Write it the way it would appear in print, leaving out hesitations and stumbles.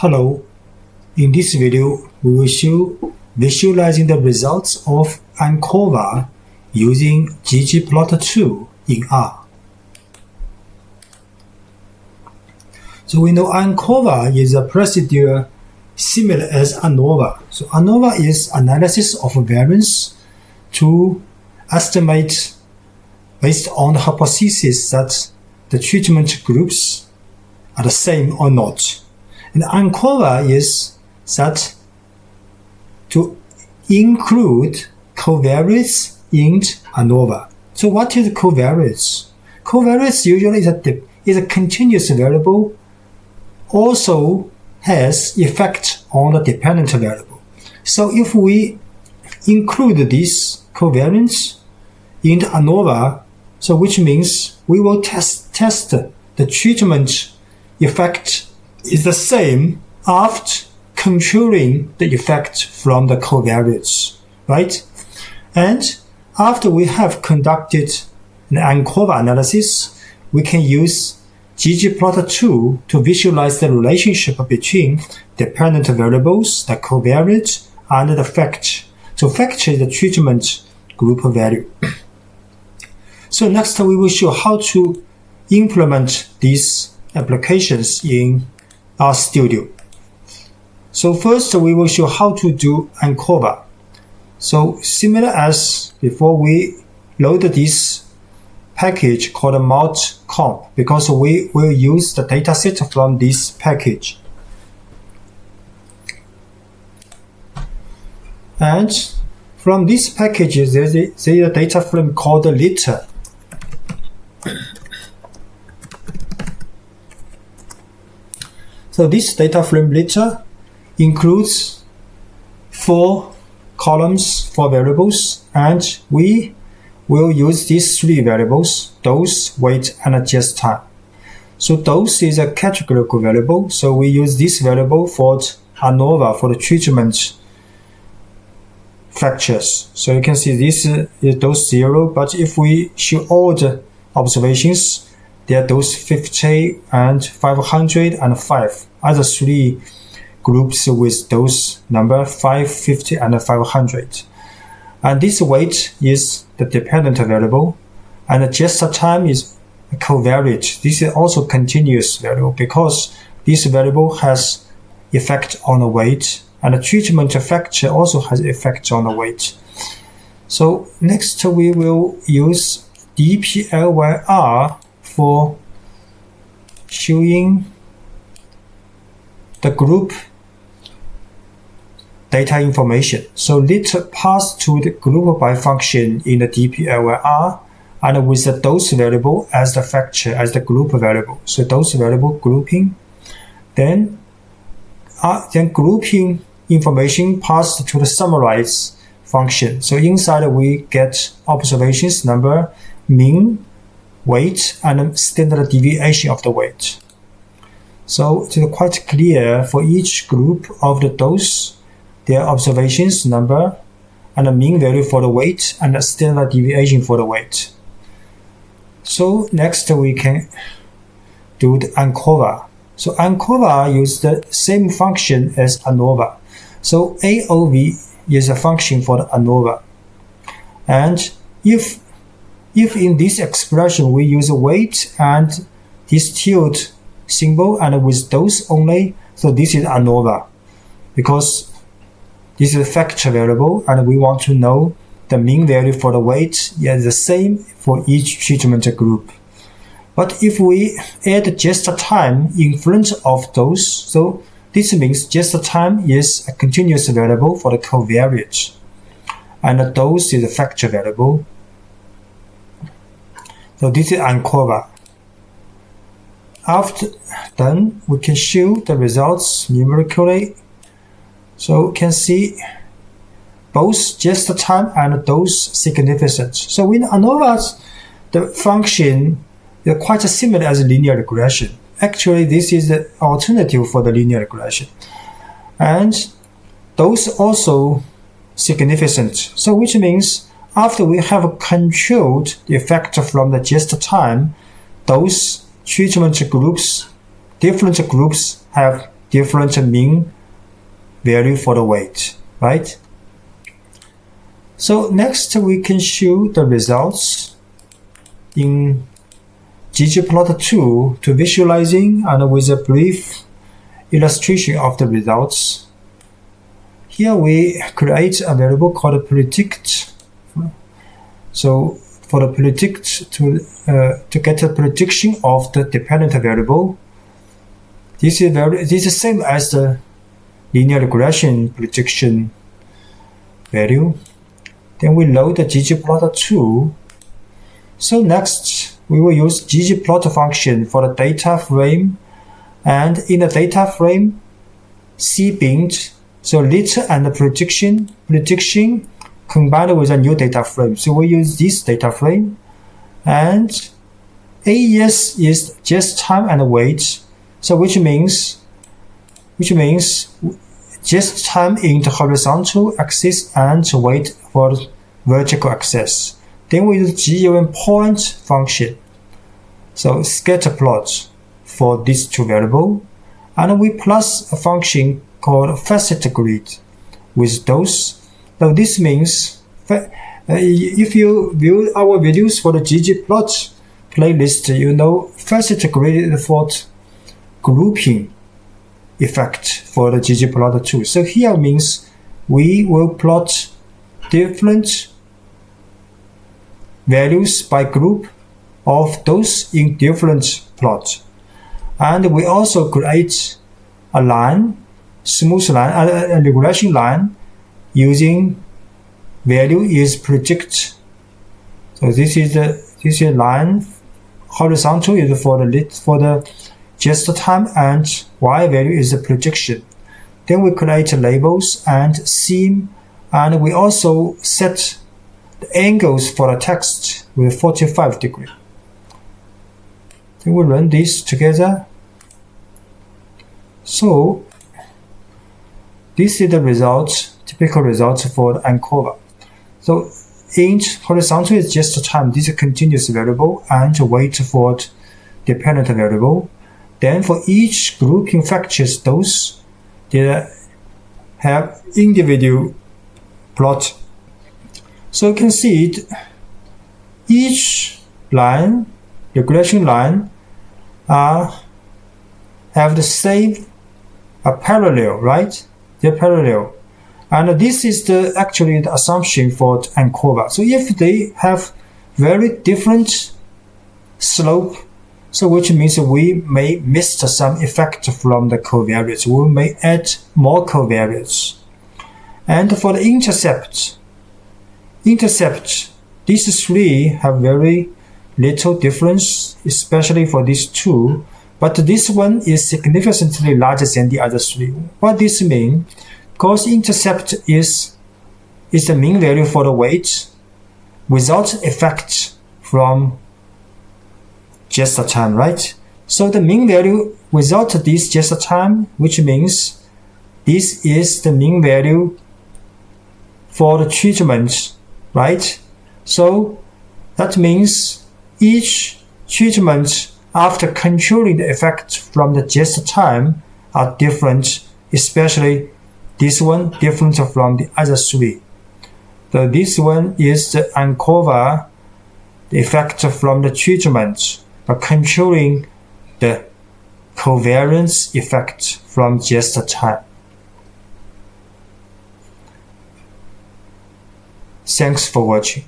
Hello, in this video we will show visualizing the results of ANCOVA using ggplot2 in R. So we know ANCOVA is a procedure similar as ANOVA. So ANOVA is analysis of variance to estimate based on the hypothesis that the treatment groups are the same or not. And ANCOVA is set to include covariates in ANOVA. So what is covariates? Covariates usually is a continuous variable, also has effect on the dependent variable. So if we include this covariance in ANOVA, so which means we will test the treatment effect is the same after controlling the effect from the covariates, right? And after we have conducted an ANCOVA analysis, we can use ggplot2 to visualize the relationship between dependent variables, the covariate, and the factor. So factor is the treatment group value. So next we will show how to implement these applications in RStudio. So first we will show how to do ANCOVA. So similar as before, we load this package called multcomp because we will use the dataset from this package. And from this package there is a data frame called litter. So this data frame litter includes 4 columns, 4 variables, and we will use these 3 variables: dose, weight, and adjust time. So dose is a categorical variable, so we use this variable for ANOVA for the treatment factors. So you can see this is dose 0, but if we show all the observations, they are dose 50 and 500 and 5, other 3 groups with dose number 5, 50, and 500. And this weight is the dependent variable, and adjust time is a covariate. This is also continuous variable because this variable has effect on the weight, and the treatment factor also has effect on the weight. So next we will use dplyr for showing the group data information. So let pass to the group by function in the dplyr, and with the dose variable as the factor as the group variable. So dose variable grouping, then grouping information passed to the summarize function. So inside we get observations number, mean, weight, and standard deviation of the weight. So it is quite clear for each group of the dose, their observations number, and the mean value for the weight, and the standard deviation for the weight. So next we can do the ANCOVA. So ANCOVA uses the same function as ANOVA. So AOV is a function for the ANOVA. And if in this expression we use weight and this tilde symbol and with dose only, so this is ANOVA because this is a factor variable and we want to know the mean value for the weight is the same for each treatment group. But if we add just time in front of dose, so this means just time is a continuous variable for the covariate, and the dose is a factor variable. So this is ANCOVA. After done, we can show the results numerically. So we can see both just time and dose significance. So in ANOVA, the function is quite similar as linear regression. Actually, this is the alternative for the linear regression. And dose also significant. So which means after we have controlled the effect from the just time, those treatment groups, different groups have different mean value for the weight, right? So next we can show the results in ggplot2 to visualizing and with a brief illustration of the results. Here we create a variable called predict. So for the predict to get a prediction of the dependent variable, this is same as the linear regression prediction value. Then we load the ggplot2. So next we will use ggplot function for the data frame, and in the data frame cbind, so lit and the prediction combined with a new data frame. So we use this data frame, and AES is just time and weight. So which means just time in the horizontal axis and weight for the vertical axis. Then we use point function, so scatter plot for these two variables, and we plus a function called facet grid with those. Now this means if you view our videos for the ggplot playlist, you know facet grid for grouping effect for the ggplot2. So here means we will plot different values by group of those in different plot, and we also create a line, smooth line, a regression line using value is predict. So this is a line. Horizontal is for the just time, and y value is the prediction. Then we create labels and seam, and we also set the angles for the text with 45 degrees. Then we run this together. So this is the result, typical result for the ANCOVA. So int horizontal is just time. This is a continuous variable, and weight for the dependent variable. Then for each grouping factors, those that have individual plot. So you can see it, each line, regression line, have the same parallel, right? They're parallel. And this is actually the assumption for ANCOVA. So if they have very different slope, so which means we may miss some effect from the covariates. We may add more covariates. And for the intercept, these three have very little difference, especially for these two. But this one is significantly larger than the other three. What this means? Because intercept is the mean value for the weight without effect from just time, right? So the mean value without this just time, which means this is the mean value for the treatment, right? So that means each treatment after controlling the effect from the just time are different, especially this one different from the other three. So this one is the ANCOVA, the effect from the treatment, but controlling the covariance effect from just time. Thanks for watching.